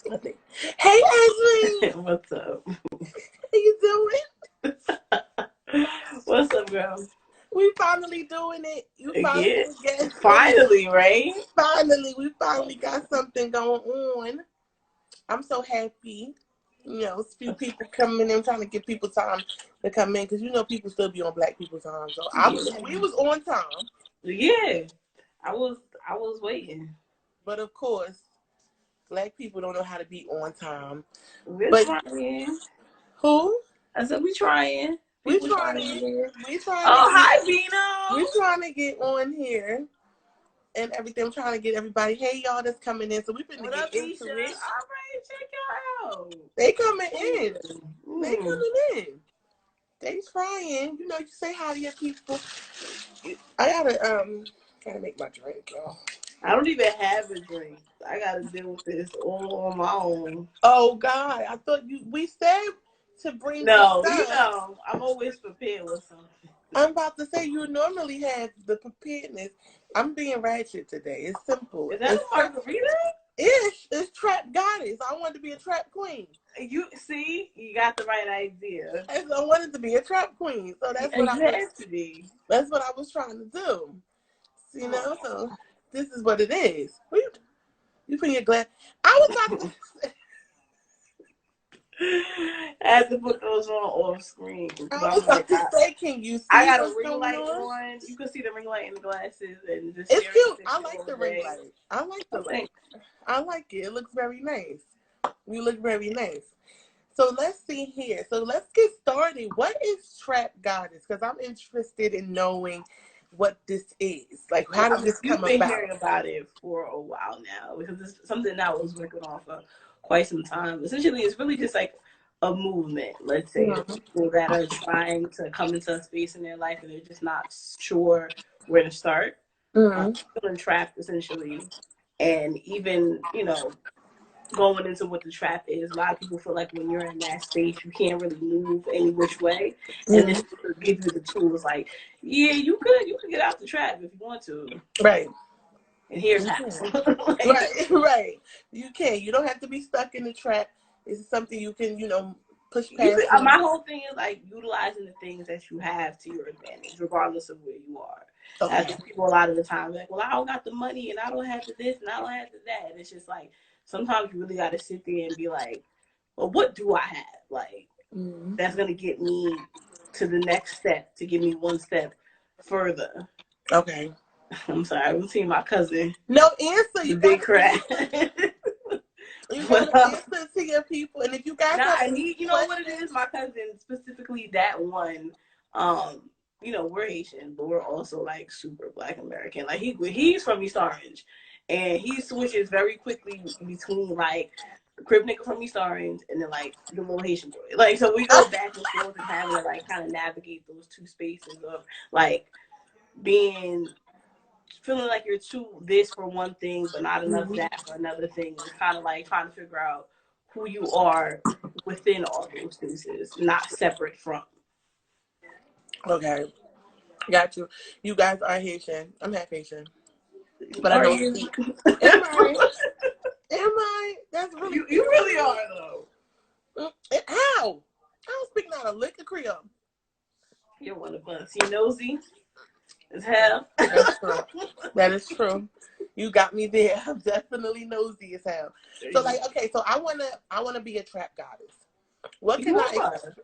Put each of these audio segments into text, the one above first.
Hey, Ashley. What's up? How you doing? What's up, girl? We finally doing it. You finally get Finally, right? We finally got something going on. I'm so happy. You know, it's few people coming in, trying to give people time to come in because people still be on Black people's time. So we was on time. Yeah, I was waiting. But of course, Black people don't know how to be on time. We're trying. Who? I said we trying. We trying. Oh, hi, Vino. We trying to get on here and everything. I'm trying to get everybody. Hey, y'all that's coming in. So we've been to get into it. All right, check y'all out. They coming in. They coming in. They trying. You say hi to your people. I gotta make my drink, y'all. I don't even have a drink. I gotta deal with this all on my own. Oh God, I thought we said to bring. No, I'm always prepared with something. I'm about to say you normally have the preparedness. I'm being ratchet today. It's simple. Is that a margarita? It's trap goddess. I wanted to be a trap queen. You see, you got the right idea. I wanted to be a trap queen, so that's what I wanted to be. That's what I was trying to do. So this is what it is. You put your glass. I was about to. I had to put those on off screen. I was about to say, can you see? I got a ring light on. You can see the ring light in the glasses, and it's cute. I like the ring light. I like the light. I like it. It looks very nice. You look very nice. So let's see here. So let's get started. What is Trap Goddess? Because I'm interested in knowing what this is. Like, how did this come about? You've been hearing about it for a while now because it's something that I was working on for quite some time. Essentially, it's really just like a movement. Let's say people that are trying to come into a space in their life and they're just not sure where to start. Feeling trapped, essentially. And even, going into what the trap is, a lot of people feel like when you're in that space, you can't really move any which way. And this gives you the tools like, yeah, you could get out the trap if you want to. Right. And here's how. Right. You can. You don't have to be stuck in the trap. It's something you can, push past. My whole thing is like utilizing the things that you have to your advantage, regardless of where you are. Okay. I think people a lot of the time like, well, I don't got the money and I don't have the this and I don't have the that. And it's just like sometimes you really got to sit there and be like, well, what do I have? Like that's gonna get me to the next step, to get me one step further. Okay. I'm sorry, I'm seeing my cousin. No answer. You big crap. You gotta answer to your people, and if you guys you know what it is, my cousin, specifically that one, we're Haitian, but we're also like super Black American. Like he's from East Orange, and he switches very quickly between like the crib nigga from East Orange and then like the little Haitian boy. Like so we go back and forth and having to like kind of navigate those two spaces of like feeling like you're too this for one thing, but not enough that for another thing. It's kind of like trying to figure out who you are within all those spaces, not separate from. Okay. Got you. You guys are Haitian. I'm half Haitian. But I don't speak. Am I? That's really... You really are, though. How? I don't speak not a lick of Creole. You're one of us. You nosy as hell. That's true. That is true. You got me there. I'm definitely nosy as hell. So so I wanna be a trap goddess. What can I expect?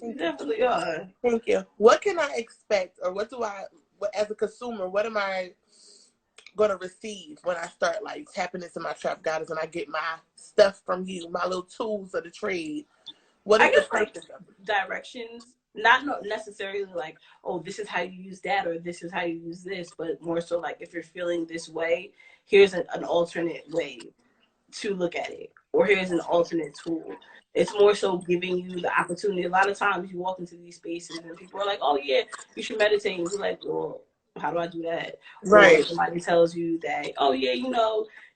You definitely are. Thank you. What can I expect, or as a consumer, what am I gonna receive when I start like tapping into my trap goddess and I get my stuff from you, my little tools of the trade? What is the purpose of it? Directions. Not necessarily like, oh, this is how you use that or this is how you use this, but more so like if you're feeling this way, here's an alternate way to look at it, or here's an alternate tool. It's more so giving you the opportunity. A lot of times you walk into these spaces and people are like, oh yeah, you should meditate. And you're like, well, how do I do that? Right. Or somebody tells you that, oh yeah,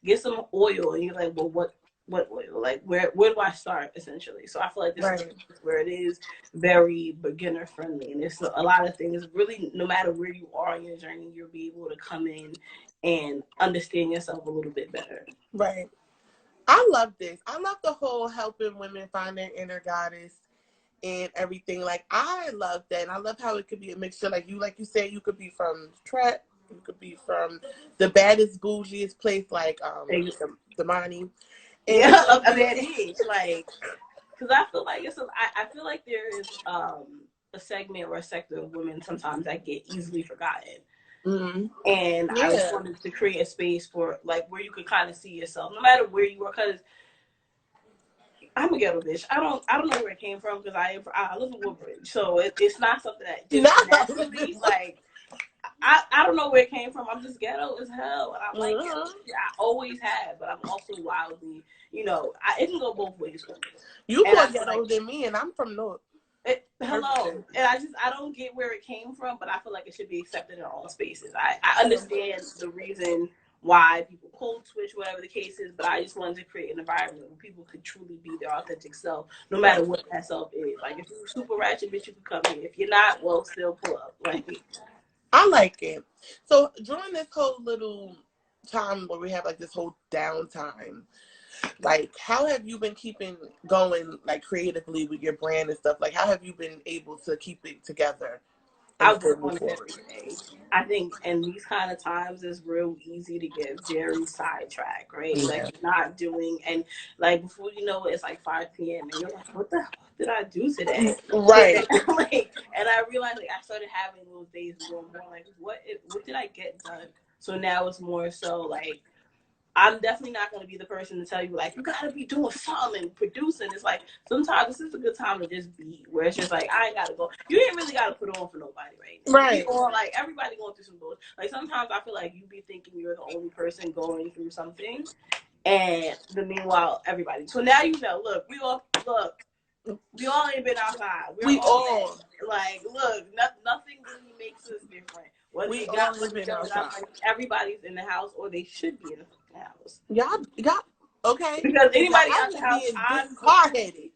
get some oil. And you're like, well, what oil? Like where do I start essentially? So I feel like this is where it is very beginner friendly, and it's a lot of things really, no matter where you are in your journey, you'll be able to come in and understand yourself a little bit better. Right. I love this. I love the whole helping women find their inner goddess and everything. Like, I love that. And I love how it could be a mixture. Like you said, you could be from trap, you could be from the baddest, bougiest place like the Monty. And Yeah, I love that age. Like, because I feel like I feel like there is a segment or a sector of women sometimes that get easily forgotten. mm-hmm. And I wanted to create a space for like where you could kind of see yourself, no matter where you are. Because I'm a ghetto bitch. I don't know where it came from because I live in Woodbridge, so it's not something that just naturally like. I don't know where it came from. I'm just ghetto as hell, and I'm like ghetto. I always have, but I'm also wildly, it can go both ways for me. You more ghetto than me, and I'm from North. Hello, and I don't get where it came from, but I feel like it should be accepted in all spaces. I understand the reason why people code switch, whatever the case is, but I just wanted to create an environment where people could truly be their authentic self, no matter what that self is. Like, if you're super ratchet, bitch, you can come here. If you're not, well, still pull up. Like, I like it. So during this whole little time where we have like this whole downtime, like, how have you been keeping going, like, creatively with your brand and stuff? Like, how have you been able to keep it together? I work on it every day. I think in these kind of times, it's real easy to get very sidetracked, right? Yeah. Like, you're not doing, and like before you know it, it's like 5 p.m. and you're like, what the fuck did I do today? Right. And I realized, like, I started having those days more like, what did I get done? So now it's more so like, I'm definitely not going to be the person to tell you, like, you got to be doing something and producing. It's like, sometimes this is a good time to just be, where it's just like, I ain't got to go. You ain't really got to put on for nobody right now. Right. Or, like, everybody going through some bullshit. Like, sometimes I feel like you be thinking you're the only person going through something. And meanwhile, everybody. So now you know, we all ain't been outside. We all like, look, nothing really makes us different. Whether we got been outside. Everybody's in the house, or they should be in the house. Y'all, okay. Because anybody out the house, I'm hard-headed.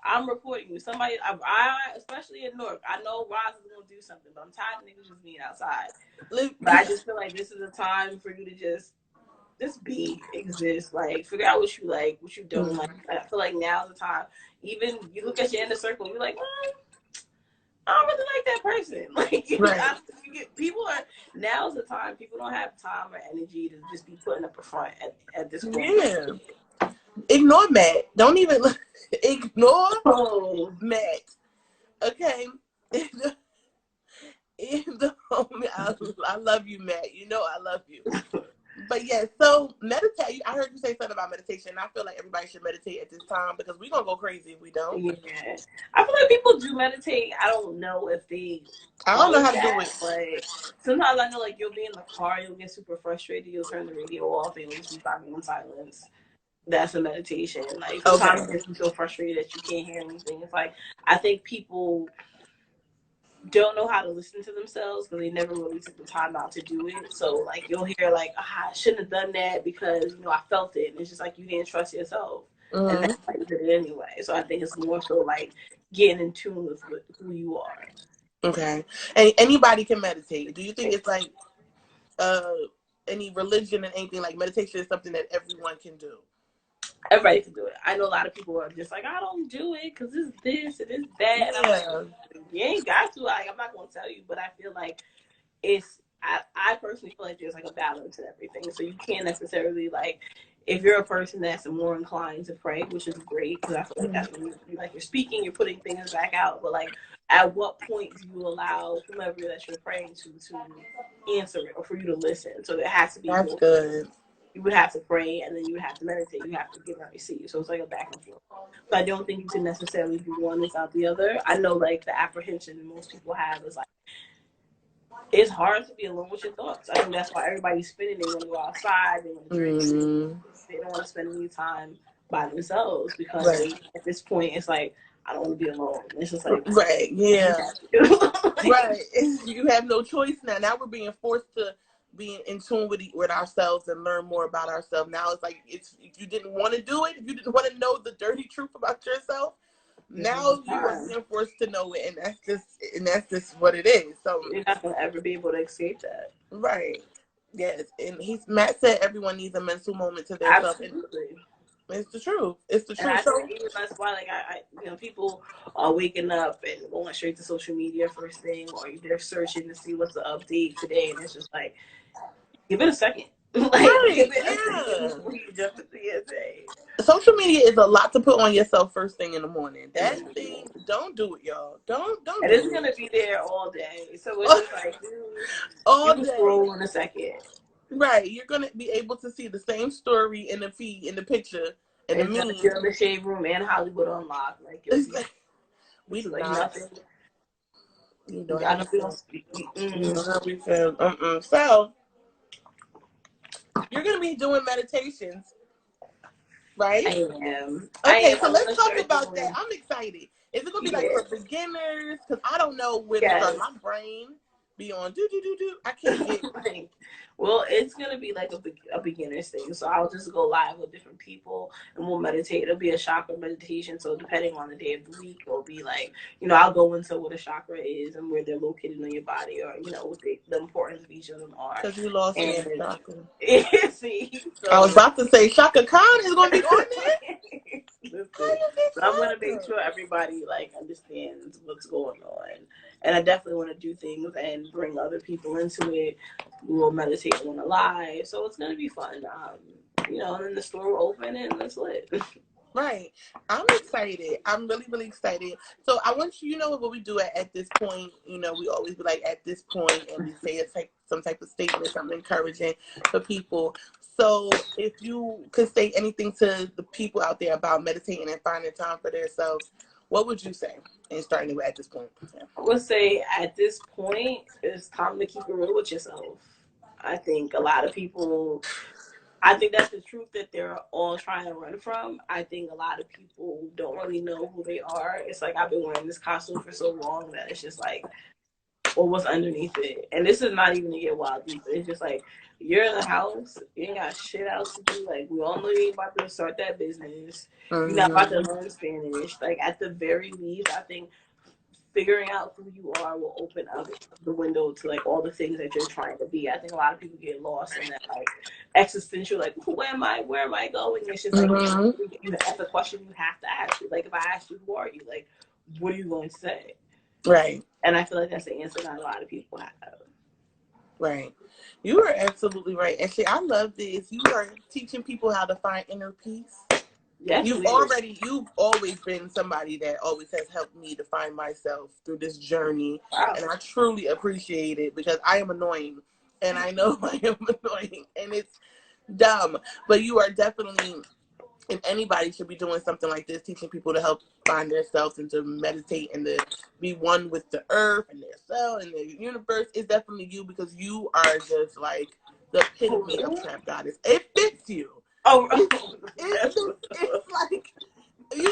I'm reporting you. Somebody, I especially in Newark, I know Roz is gonna do something, but I'm tired of niggas just being outside. But I just feel like this is a time for you to just exist, like, figure out what you like, what you don't like. I feel like now's the time. Even you look at your inner circle, you're like, I don't really like that person. Like, people are, now's the time. People don't have time or energy to just be putting up a front at this point. Yeah. Ignore Matt. Don't even ignore Matt. Okay. I love you, Matt. You know I love you. But yeah, so meditate. I heard you say something about meditation. I feel like everybody should meditate at this time because we're going to go crazy if we don't. Yeah. I feel like people do meditate. I don't know if they... I don't know how to do it. But sometimes I know, like, you'll be in the car, you'll get super frustrated, you'll turn the radio off, and you'll just be talking in silence. That's a meditation. Like, sometimes you feel frustrated that you can't hear anything. It's like, I think people don't know how to listen to themselves because they never really took the time out to do it. So, like, you'll hear, like, I shouldn't have done that because, I felt it. And it's just like, you didn't trust yourself. And that's why you did it anyway. So I think it's more so, like, getting in tune with who you are. Okay. And anybody can meditate. Do you think it's like any religion and anything, like meditation is something that everyone can do? Everybody can do it. I know a lot of people are just like, I don't do it because it's this and it's that. Yeah. I'm like, you ain't got to. Like, I'm not going to tell you, but I feel like I personally feel like there's like a balance in everything. So you can't necessarily, like, if you're a person that's more inclined to pray, which is great because I feel like that's when you're speaking, you're putting things back out. But, like, at what point do you allow whomever that you're praying to answer it or for you to listen? So there has to be. That's good. You would have to pray, and then you would have to meditate. You have to give and receive. So it's like a back and forth. So I don't think you can necessarily do one without the other. I know, like, the apprehension most people have is, like, it's hard to be alone with your thoughts. I think that's why everybody's spinning. They want to go outside. They want to drink. They don't want to spend any time by themselves because at this point, it's like, I don't want to be alone. It's just like, right, yeah, right. You have no choice now. Now we're being forced to be in tune with ourselves and learn more about ourselves. Now it's like, if you didn't want to do it, if you didn't want to know the dirty truth about yourself, now you are being forced to know it, and that's just what it is. So you're not gonna ever be able to escape that. Right. Yes, and Matt said everyone needs a mental moment to themselves. Absolutely. It's the truth. It's the And truth. I think even that's why, like, people are waking up and going straight to social media first thing, or they're searching to see what's the update today, and it's just like, give it a second. Like, Right, give it a second yeah. before you jump into your day. Social media is a lot to put on yourself first thing in the morning. And That thing, don't do it, y'all. Don't it's do gonna be there all day, so it's it. just like, you All can day. scroll in a second. Right. You're gonna be able to see the same story in the feed, in the picture, in the It's gonna meme. be on the Shade Room and Hollywood Unlocked. Like, you'll see, We it's do like not. nothing. You know how I we know we feel. don't speak. You know how we feel. So you're gonna be doing meditations, right? I am. Okay, so I'm let's gonna talk start about that. doing. I'm excited. Is it gonna be like Yeah. for beginners? Because I don't know where to start. Yes. My brain be on do do do do. I can't get. Like, well, it's gonna be like a beginner's thing. So I'll just go live with different people and we'll meditate. It'll be a chakra meditation. So depending on the day of the week, it'll be like, I'll go into what a chakra is and where they're located in your body, or what the importance of each of them are. Because you lost me And at chakra. see, I was so about to say Shaka Khan is gonna be on there. How listen, you get so I'm gonna make chakra? sure everybody like understands what's going on, and I definitely want to do things and bring other people into it. We will meditate on a live, so it's gonna be fun. And then the store will open and it's lit. Right. I'm excited. I'm really, really excited. So I want you know what we do at this point. We always be like at this point, and we say some type of statement, something encouraging for people. So if you could say anything to the people out there about meditating and finding time for themselves, what would you say? And starting at this point. Yeah. I would say at this point, it's time to keep it real with yourself. I think a lot of people I think that's the truth that they're all trying to run from. I think a lot of people don't really know who they are. It's like I've been wearing this costume for so long that it's just like, well, what's underneath it? And this is not even to get wild deep. It's just like you're in the house, you ain't got shit else to do. Like we all know you ain't about to start that business. You're not about to learn Spanish. Like at the very least, I think figuring out who you are will open up the window to like all the things that you're trying to be. I think a lot of people get lost in that like existential, like who am I? Where am I going? It's just like that's a question you have to ask. Like if I ask you who are you, like what are you going to say? Right. And I feel like that's the answer not a lot of people have. Right. You are absolutely right. Actually, I love this. You are teaching people how to find inner peace. Yes, You've always been somebody that always has helped me to find myself through this journey. wow. And I truly appreciate it because I am annoying. And I know I am annoying. And it's dumb. But you are definitely, and anybody should be doing something like this, teaching people to help find themselves and to meditate and to be one with the earth and their cell and the universe. It's definitely you because you are just like the epitome of trap goddess. It fits you. Oh, It's like,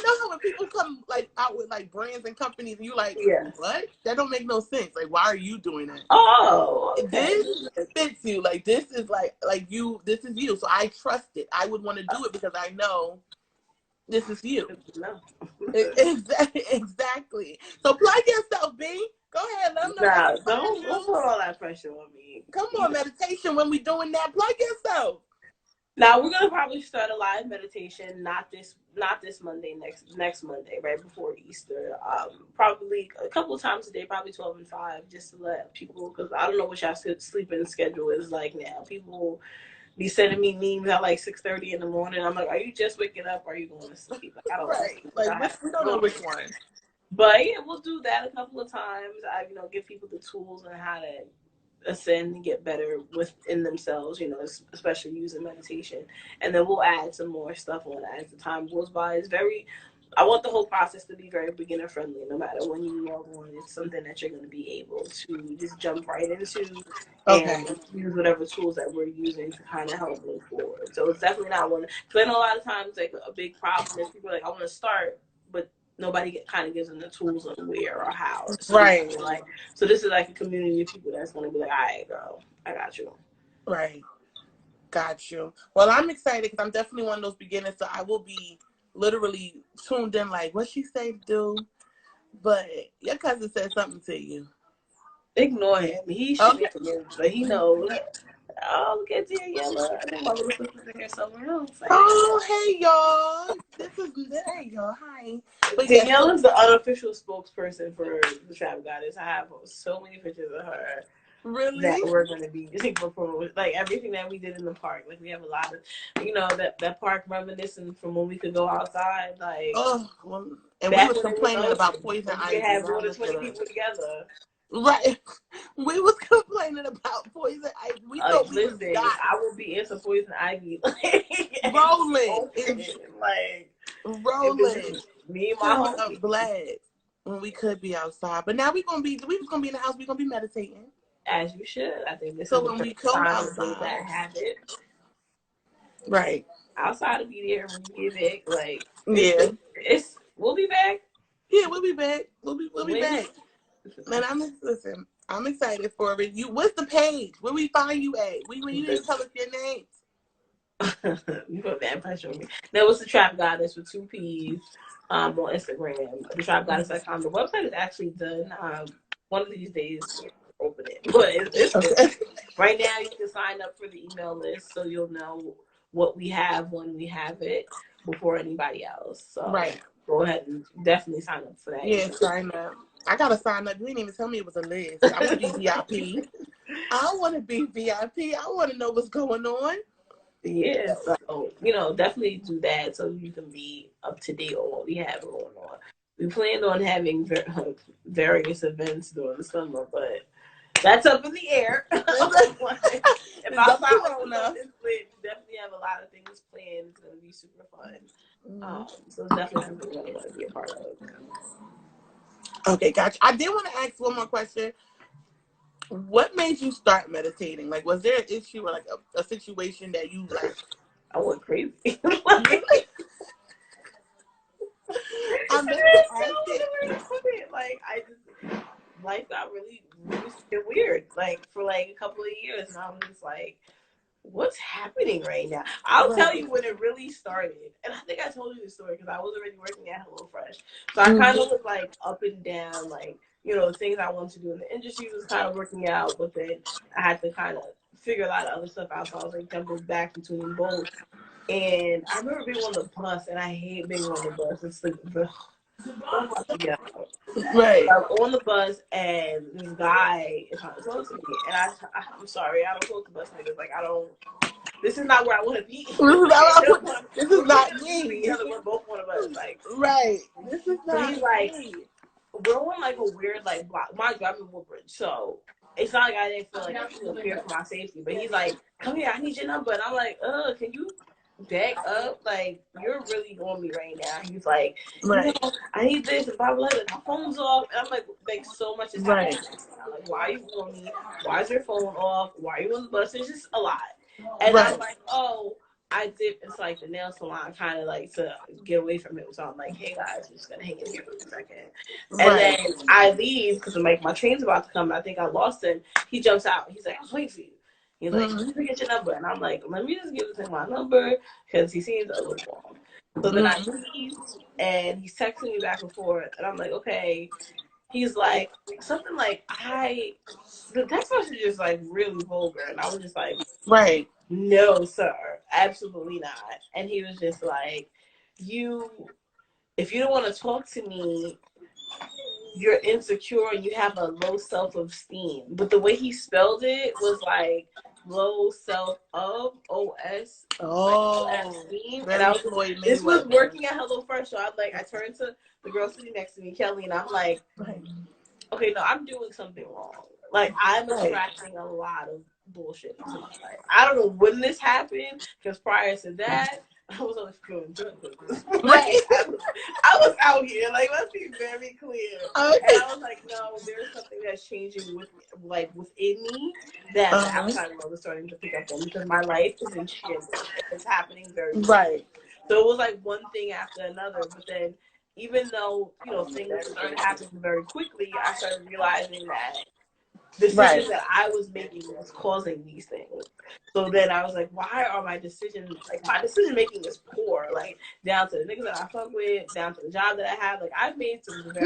how when people come like out with like brands and companies and you like, yes. what? That don't make no sense. Like, why are you doing that? Oh, okay. This fits you. Like, this is like you, this is you. So I trust it. I would want to do it because I know this is you. No. Exactly. So plug yourself, B. Go ahead. Let them know where to find you. Don't put all that pressure on me. Come on, meditation. When we doing that, plug yourself. Now we're gonna probably start a live meditation, not this Monday, next Monday, right before Easter. Probably a couple of times a day, probably 12 and 5, just to let people, because I don't know what y'all sleeping schedule is like now. People be sending me memes at like 6:30 in the morning. I'm like, are you just waking up? Or are you going to sleep? Like I don't Right. know. Like we don't know which one. But yeah, we'll do that a couple of times. I give people the tools and how to ascend and get better within themselves, especially using meditation. And then we'll add some more stuff on as the time goes by. I want the whole process to be very beginner friendly. No matter when you log on, it's something that you're going to be able to just jump right into and use whatever tools that we're using to kind of help move forward. So it's definitely not one. Because I know a lot of times like a big problem is people are like, I want to start, but nobody kind of gives them the tools on where or how. So Right. so this is like a community of people that's going to be like, all right, girl, I got you. Right. Got you. Well, I'm excited because I'm definitely one of those beginners. So I will be literally tuned in like, what she say do? But your cousin said something to you. Ignore him. He should Okay. be convinced, but he knows. Oh, look at Daniela. I think my little sister's in here somewhere. I'm excited. Oh, hey y'all. Hey y'all. Hi. But Daniela's the unofficial spokesperson for the Trap Goddess. I have so many pictures of her. Really? That we're going to be like everything that we did in the park. Like we have a lot of, that park reminiscing from when we could go outside. Like, well, and we was complaining about poison ivy. We had more than 20 people together. Right. We was complaining about poison ivy. We thought we was dying. I will be into poison ivy. Rolling. Rolling. Me and my homie. Glad when we could be outside. But now we was gonna be in the house, we're gonna be meditating. As you should. I think this so is when we come outside that habit. Right. Outside will be there when we get back. Like we'll be back. Yeah, we'll be back. We'll be back. And I'm excited for it. What's the page? Where we find you at? When you didn't tell us your names. You put bad pressure on me. That was the Trap Goddess with 2 P's on Instagram. TheTrapGoddess.com. The website is actually done. One of these days we'll open it. But it's okay. Right now you can sign up for the email list so you'll know what we have when we have it before anybody else. So right. Go ahead and definitely sign up for that. Yeah, sign up. I gotta sign up. You didn't even tell me it was a list. I want to be VIP. I want to be VIP. I want to know what's going on. Yeah, so definitely do that so you can be up to date on what we have going on. We planned on having various events during the summer, but that's up in the air. If outside Corona is lit, we definitely have a lot of things planned. It's gonna be super fun. So it's definitely something I want to be a part of. Okay, gotcha. I did want to ask one more question. What made you start meditating? Like, was there an issue or like a situation that you like? I went crazy. Life got really weird. Like for like a couple of years, and I was just like, what's happening right now? I'll tell you when it really started. And I think I told you this story because I was already working at HelloFresh. So I kind of was like up and down, like, things I wanted to do in the industry was kind of working out, but then I had to kind of figure a lot of other stuff out. So I was like jumping back between both. And I remember being on the bus, and I hate being on the bus. It's like, right. I'm on the bus, and this guy is trying to talk to me, and I'm sorry, I don't talk to bus niggas. Like, this is not where I want to be. This is not me. We're both on a bus, like, right. This is not. So he's like, we're on like a weird like block. My driving Woodbridge, so it's not like I didn't feel like I was fear for my safety. But he's like, "Come here, I need your number," and I'm like, can you back up? Like, you're really on me right now. He's like, I need this and blah blah blah. My phone's off, and I'm like so much is happening. I'm like, why are you on me? Why is your phone off? Why are you on the bus? It's just a lot. And I'm like, I did. It's like the nail salon, kind of like to get away from him. So I'm like, hey guys, I'm just gonna hang in here for a second. And then I leave because I'm like, my train's about to come. And I think I lost him. He jumps out. He's like, I'm waiting for you. He's like, let me get your number. And I'm like, let me just give this thing my number because he seems a little wrong. So then I leave, and he's texting me back and forth, and I'm like, okay. He's like, something like, the text message is like really vulgar, and I was just like, no, sir, absolutely not. And he was just like, if you don't want to talk to me, you're insecure and you have a low self-esteem. But the way he spelled it was like low self-of, O-S, esteem. And I was like, this was working at HelloFresh. So I turned to the girl sitting next to me, Kelly, and I'm like, okay, no, I'm doing something wrong. Like, I'm attracting a lot of bullshit into my life. I don't know when this happened, because prior to that, I was always feeling good. I was out here. Like, let's be very clear. Okay. And I was like, no, there's something that's changing within me that the outside world is starting to pick up on, because my life is in shambles. It's happening very quickly. So it was like one thing after another, but then even though, things started happening very quickly, I started realizing that the decisions that I was making was causing these things. So then I was like, why are my decision making is poor? Like, down to the niggas that I fuck with, down to the job that I have. Like, I've made some very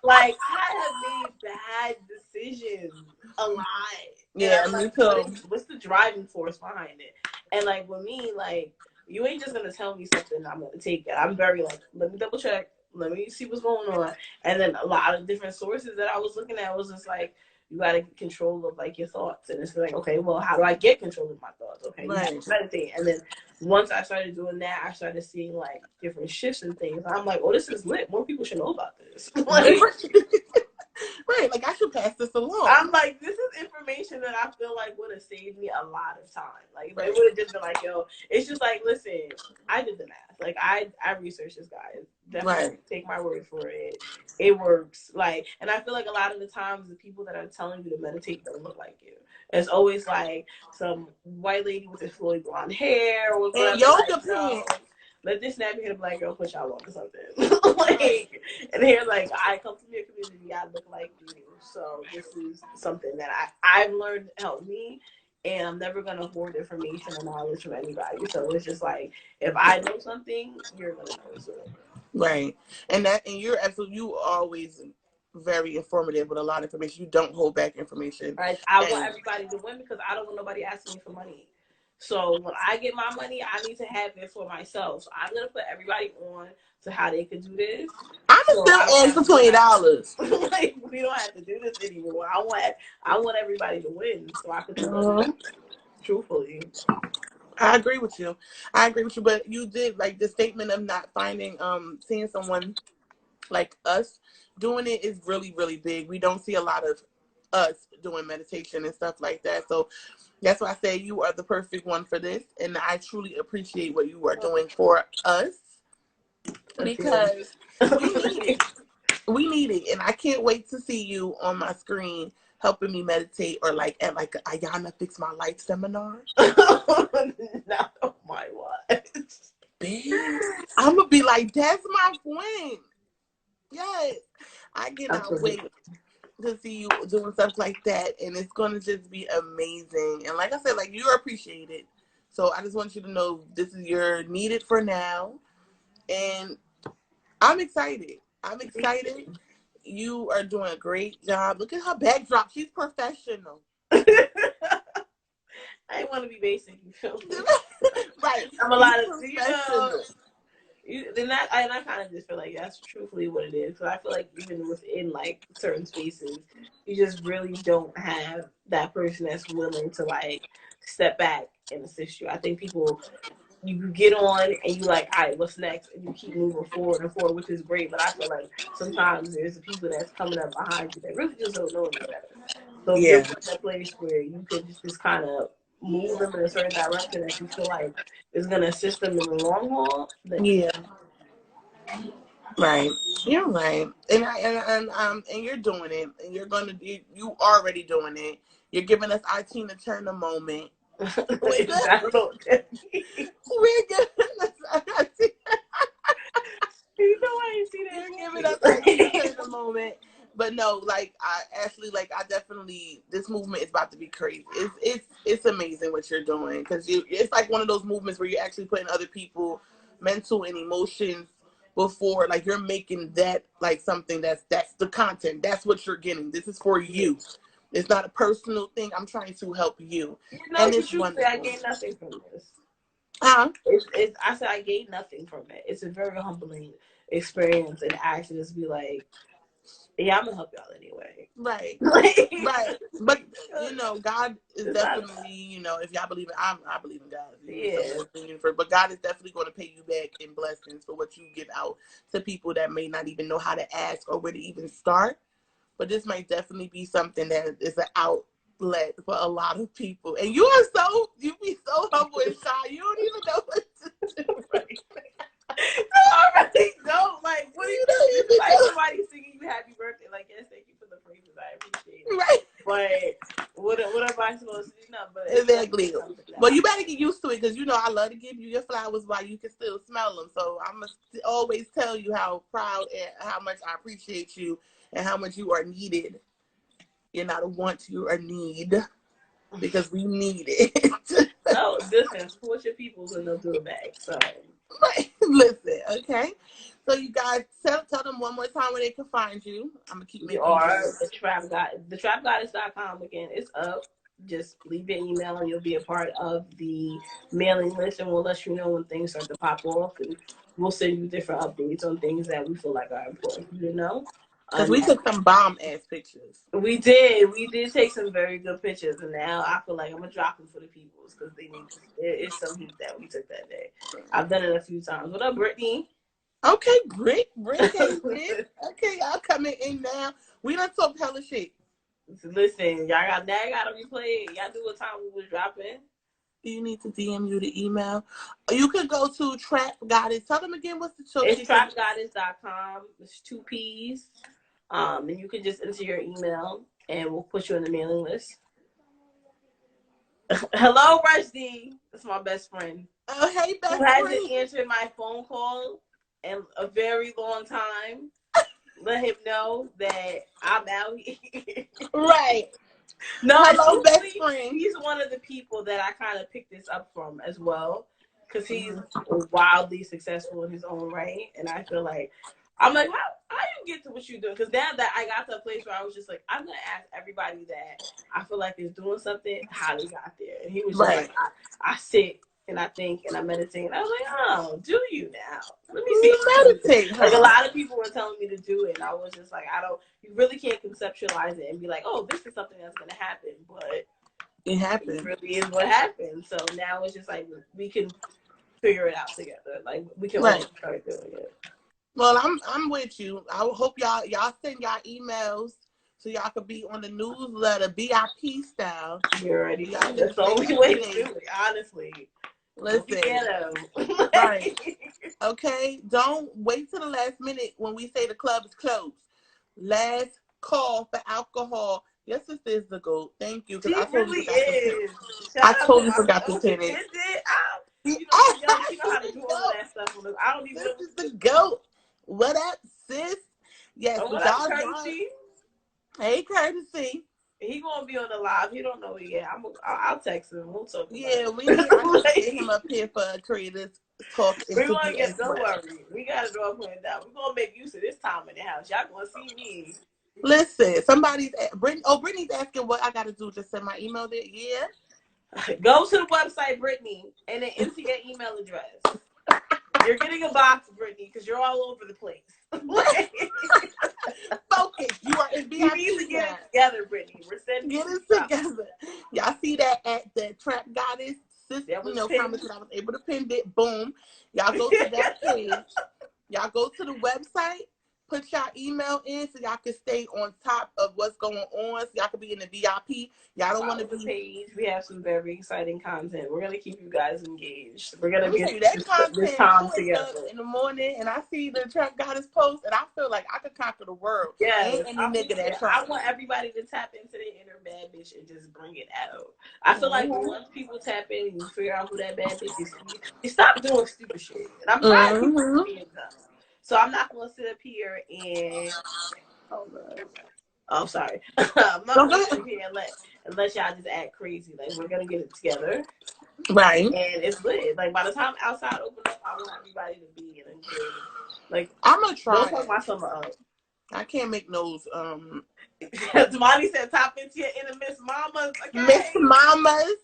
like, I have made bad decisions a lot. And Yeah, I'm me like, too. what's the driving force behind it? And like with me, like you ain't just gonna tell me something I'm gonna take it. I'm very like, let me double check, let me see what's going on. And then a lot of different sources that I was looking at was just like, you gotta get control of like your thoughts. And it's like, okay, well, how do I get control of my thoughts? Okay, you have Right. to meditate. And then once I started doing that, I started seeing like different shifts and things. I'm like, oh, this is lit. More people should know about this. Like, Right, like I should pass this along. I'm like, this is information that I feel like would have saved me a lot of time. Like, Right. it would have just been like, yo, it's just like, listen, I did the math. Like, I researched this, guys. Definitely Right. take my word for it. It works. Like, and I feel like a lot of the times the people that are telling you to meditate don't look like you. It's always like some white lady with this flowy blonde hair or And whatever. yoga Like, no, pants. let this nappy headed black girl put y'all on to something. Like, and they're like, I come from your community, I look like you. So this is something that I've learned helped me, and I'm never gonna hoard information or knowledge from anybody. So it's just like, if I know something, you're gonna know it soon. Right. And you're absolutely, you always very informative with a lot of information. You don't hold back information. Right? I want And everybody to win because I don't want nobody asking me for money. So when I get my money, I need to have it for myself. So I'm gonna put everybody on to how they can do this. I'ma So still I don't ask have for to do $20. that. Like, we don't have to do this anymore. I want everybody to win so I can do better. Truthfully. I agree with you. I agree with you. But you did like the statement of not finding seeing someone like us doing it is really, really big. We don't see a lot of us doing meditation and stuff like that. So that's why I say you are the perfect one for this. And I truly appreciate what you are doing for us because we need it. We need it. And I can't wait to see you on my screen helping me meditate or like at like a Ayana Fix My Life seminar. Not on my watch. Babe, I'm gonna be like, that's my friend. Yes. I cannot wait to see you doing stuff like that. And it's gonna just be amazing. And like I said, like you're appreciated. So I just want you to know this is your needed for now. And I'm excited. I'm excited. You are doing a great job. Look at her backdrop. She's professional. I want to be basic, you feel me? Right. I'm a She's lot of, professional. and I kind of just feel like that's truthfully what it is. So I feel like even within like certain spaces, you just really don't have that person that's willing to like step back and assist you. I think people, you get on and you like, all right, what's next? And you keep moving forward and forward, which is great. But I feel like sometimes there's the people that's coming up behind you that really just don't know any better. So if you're Yeah. in a place where you could just kind of move them in a certain direction that you feel like is going to assist them in the long haul, then Yeah. Right. You're right. And you're doing it. And you're gonna you already doing it. You're giving us our Tina Turner moment. We're good. I don't know. We're giving us our You know I ain't see that. You're giving us our Tina Turner moment. But no, like I actually like I definitely this movement is about to be crazy. It's amazing what you're doing because it's like one of those movements where you're actually putting other people mental and emotions before like you're making that like something that's the content. That's what you're getting. This is for you. It's not a personal thing. I'm trying to help you. You know, And the it's truth is I wonderful. gained nothing from this. Huh? I said I gained nothing from it. It's a very humbling experience and actually just be like, yeah, I'm gonna help y'all anyway. Right. Like, Right. But you know, God is it's not, definitely, you know, if y'all believe it, I believe in God. yeah. But God is definitely going to pay you back in blessings for what you give out to people that may not even know how to ask or where to even start. But this might definitely be something that is an outlet for a lot of people. And you be so humble and shy. You don't even know what to do. Right? No, I really don't. Like, what do you don't it's even like know. somebody singing you happy birthday? Like, yes, thank you for the praises. I appreciate it. Right. But what am I supposed to do? No, but it's Exactly. something that Well, you better get used to it because you know I love to give you your flowers while you can still smell them. So I must always tell you how proud and how much I appreciate you and how much you are needed. You're not a want, you are need because we need it. no, listen, support your peoples and they'll do it back. So Right. Listen, okay. So you guys tell them one more time where they can find you. I'm gonna keep we making are this. the trap god, thetrapgoddess.com again. It's up. just leave your email and you'll be a part of the mailing list, and we'll let you know when things start to pop off, and we'll send you different updates on things that we feel like are important for you to know. Because we took some bomb ass pictures. We did take some very good pictures, and now I feel like I'm gonna drop them for the peoples because they need. It's some heat that we took that day. I've done it a few times. What up, Brittany? Okay, Britt came in. Okay, y'all coming in now. We done talk hella shit. Listen, y'all gotta replay it. Y'all do what time we was dropping. You need to DM you the email. You can go to Trap Goddess. Tell them again what's the show. It's trapgoddess.com. It's 2 P's. And you can just enter your email and we'll put you on the mailing list. Hello, Rushdie. That's my best friend. Oh, hey, best Who friend. hasn't answered my phone call in a very long time. Let him know that I'm out here. Right. No, hello, best friend. He's one of the people that I kind of picked this up from as well, because he's wildly successful in his own right, and I feel like I'm like, how you get to what you do? Because now that I got to a place where I was just like, I'm gonna ask everybody that I feel like is doing something how they got there, and he was just like, I sit and I think and I meditate, and I was like, oh, do you now? Let me see. Meditate. Like a lot of people were telling me to do it, and I was just like, you really can't conceptualize it and be like, oh, this is something that's gonna happen, but it happened. It really is what happened. So now it's just like we can figure it out together. Like we can all start doing it. Well, I'm with you. I hope y'all send y'all emails so y'all could be on the newsletter VIP style. You already know. That's the only way to do it, honestly. Listen. Right. Okay. Don't wait till the last minute when we say the club is closed. Last call for alcohol. Your sister is the GOAT. Thank you. She really is. I totally forgot to say that. You know how to do all of that stuff. I don't even know. This is the GOAT. What up, sis? Yes. What up, Courtesy? Hey, Courtesy. He gonna be on the live. He don't know it yet. I'll text him. We'll talk. Yeah, we need to get him up here for a creators talk. We're gonna get. Don't worry. We got to draw a plan down. We're gonna make use of this time in the house. Y'all gonna see me. Listen, Brittany's asking what I got to do. Just send my email there. Yeah. Go to the website, Brittany, and then enter your email address. You're getting a box, Brittany, because you're all over the place. Focus. You are in VIP. You need to get it together, Brittany. We're sending get it together. Y'all see that at the Trap Goddess? Comments that I was able to pin it. Boom. Y'all go to that page. Y'all go to the website. Put y'all email in so y'all can stay on top of what's going on. So y'all can be in the VIP. Y'all don't want to be. Page. We have some very exciting content. We're gonna keep you guys engaged. We're gonna get that content this time together in the morning, and I see the Trap Goddess post, and I feel like I could conquer the world. Yeah, I want everybody to tap into their inner bad bitch and just bring it out. I feel like once people tap in and you figure out who that bad bitch is, you stop doing stupid shit. And I'm tired of people being dumb. So I'm not going to sit up here and sorry. I'm not going to sit up here and let y'all just act crazy. Like, we're going to get it together. Right. And it's lit. Like, by the time outside open up, I want everybody to be in a good. Like, I'm going to try. Don't fuck my summer up. I can't make those. Tamani said, top into your inner Miss Mamas. Okay? Miss Mamas.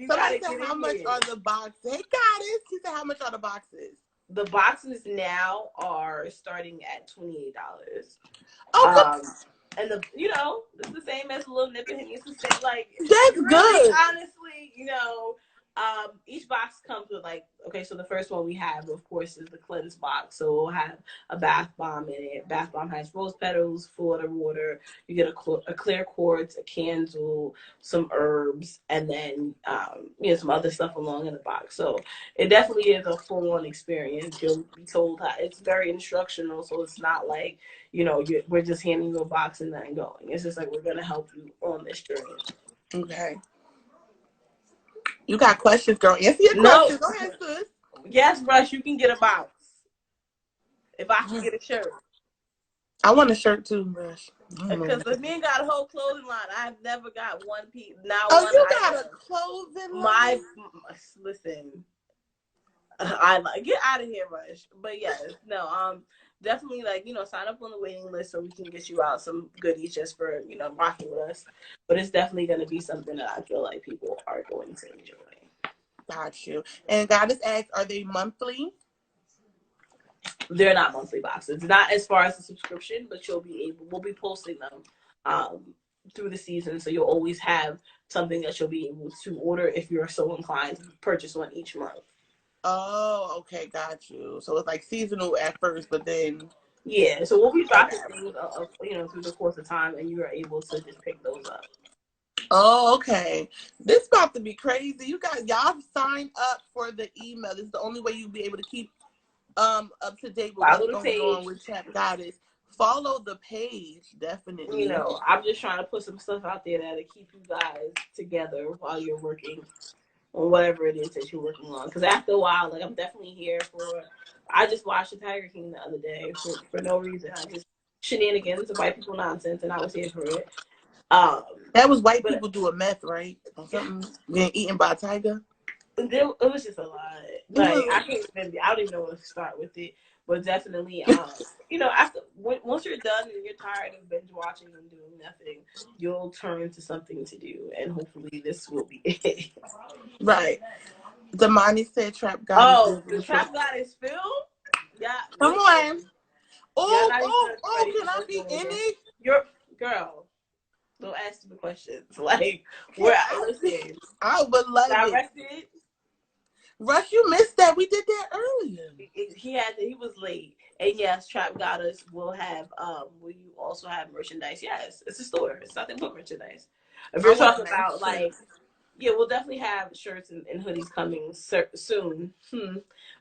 Somebody said, how much are the boxes? Hey, Goddess. He said, how much are the boxes? The boxes now are starting at $28. Oh, and it's the same as a little nip and it's the same. Like that's really, good. Honestly, each box comes with so the first one we have, of course, is the cleanse box. So we'll have a bath bomb in it. Bath bomb has rose petals, Florida water. You get a clear quartz, a candle, some herbs, and then some other stuff along in the box. So it definitely is a full-on experience. You'll be told how it's very instructional. So it's not like we're just handing you a box and then going. It's just like we're gonna help you on this journey. Okay. You got questions, girl. Answer your questions. Go ahead, sis. Yes, Rush, you can get a box. If I can get a shirt. I want a shirt too, Rush. Because the men got a whole clothing line. I've never got one piece. You got a clothing line? Listen. I like get out of here, Rush. But yes, no, definitely like sign up on the waiting list so we can get you out some goodies just for rocking with us. But it's definitely going to be something that I feel like people are going to enjoy. Got you. And Goddess asked, are they monthly? They're not monthly boxes, not as far as the subscription, but we'll be posting them through the season, so you'll always have something that you'll be able to order if you're so inclined to purchase one each month. Oh, okay, got you. So it's like seasonal at first, but then yeah, so we'll be dropping things through the course of time, and you are able to just pick those up. Oh, okay. This about to be crazy. Y'all sign up for the email. This is the only way you'll be able to keep up to date with what's going on with Trap Goddess. Follow the page, definitely. I'm just trying to put some stuff out there that'll keep you guys together while you're working on whatever it is that you're working on. Because after a while, like I'm definitely here for. I just watched the Tiger King the other day for no reason. I just shenanigans of white people nonsense, and I was here for it. That was white people doing meth, right? Or something being eaten by a tiger. It was just a lot. Like I don't even know where to start with it. But definitely, after once you're done and you're tired of binge watching and doing nothing, you'll turn to something to do, and hopefully this will be it. Right. Damani said Trap Goddess. Oh, the Trap Goddess film? Yeah. Come on. Oh, can I be in it? Your girl. Don't ask me questions. Like, listen. I would love it. Rush, you missed that. We did that earlier. He was late. And yes, Trap Goddess will have will you also have merchandise? Yes, it's a store. It's nothing but merchandise. If you're talking about we'll definitely have shirts and hoodies coming soon.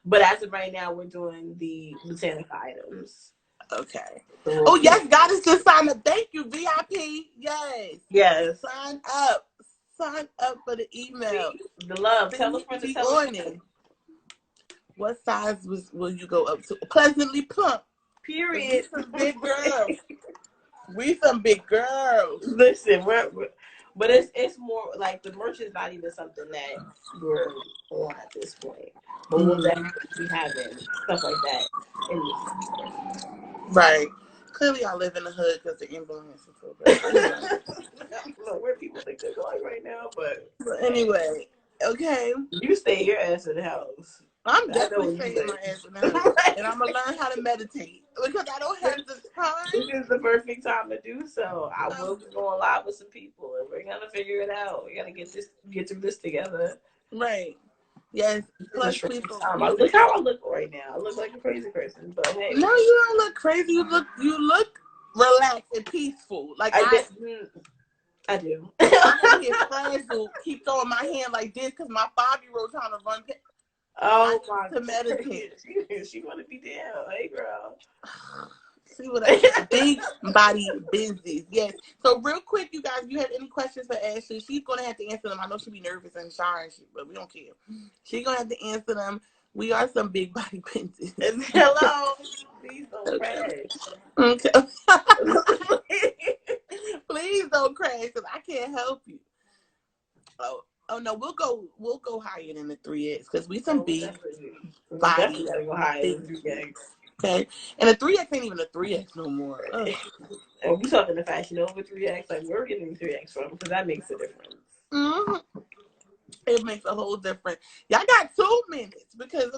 But as of right now, we're doing the Botanic items. Okay. Oh yes, Goddess just signed up. Thank you, VIP. Yes. Sign up for the email. The love. Tell a friend to tell a friend. What size will you go up to? Pleasantly plump. Period. We some big girls. We some big girls. Listen, but it's more like the merch is not even something that we're on at this point. But we'll definitely be having stuff like that in the future. Right. Clearly, I live in the hood because the ambulance is so bad. I don't know where people think they're going right now, but anyway, okay. You stay your ass in the house. I'm definitely staying my ass in the house, and I'm gonna learn how to meditate because I don't have the time. This is the perfect time to do so. I will be going live with some people, and we're gonna figure it out. We're gonna get through this together. Right. Yes. Plus, look how I look right now. I look like a crazy person, but hey. No, you don't look crazy. You look relaxed and peaceful. Like I do. I'm here fragile. Keep throwing my hand like this because my 5-year-old trying to run. To meditate. She want to be down. Hey, girl. See what I big body business. Yes. So real quick, you guys, if you have any questions for Ashley, she's gonna have to answer them. I know she'll be nervous and shy and shit, but we don't care. She's gonna have to answer them. We are some big body business. Hello. Please don't crash. Okay. Please don't crash because I can't help you. Oh no, we'll go higher than the 3X because we some big body. Okay, and the 3X ain't even a 3X no more. And we talking the Fashion Nova 3X, like we're getting 3X from because that makes a difference. Mm-hmm. It makes a whole difference. Y'all got 2 minutes because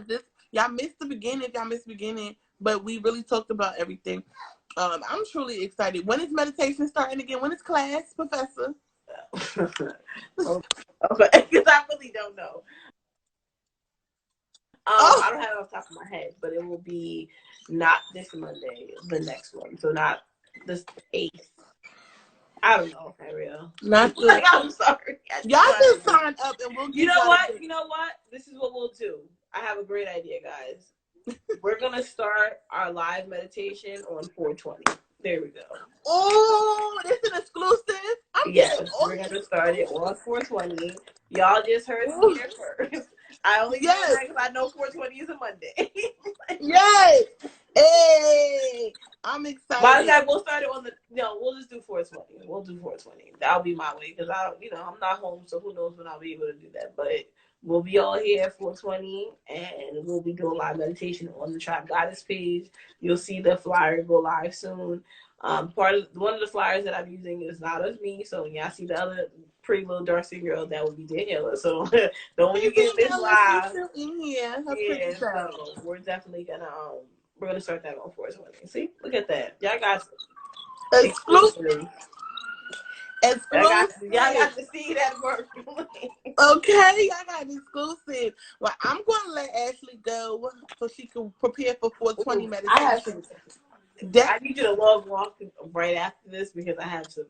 this y'all missed the beginning, but we really talked about everything. I'm truly excited. When is meditation starting again? When is class, Professor? Okay, because I really don't know. I don't have it off the top of my head, but it will be not this Monday, the next one. So not this 8th. I don't know, Ariel. Not the. Like, I'm sorry. Y'all just sign up and we'll. You know what? You know what? This is what we'll do. I have a great idea, guys. We're gonna start our live meditation on 420. There we go. Oh, this is exclusive. Yes, we're gonna start it on 420. Y'all just heard it here first. I only do that because I know 420 is a Monday. Yes. Hey, I'm excited. By the time we'll start it we'll just do 420. We'll do 420. That'll be my way because I'm not home, so who knows when I'll be able to do that. But we'll be all here at 4:20, and we'll be doing live meditation on the Trap Goddess page. You'll see the flyer go live soon. One of the flyers that I'm using is not of me, so when y'all see the other pretty little dark skin girl, that would be Daniela. So don't when you get this live, yeah, so we're definitely gonna start that on 420. See, look at that, y'all got exclusive. Y'all got to see that work. Okay, I got exclusive. Well, I'm gonna let Ashley go so she can prepare for 420 meditation. I need you to log off right after this because I have some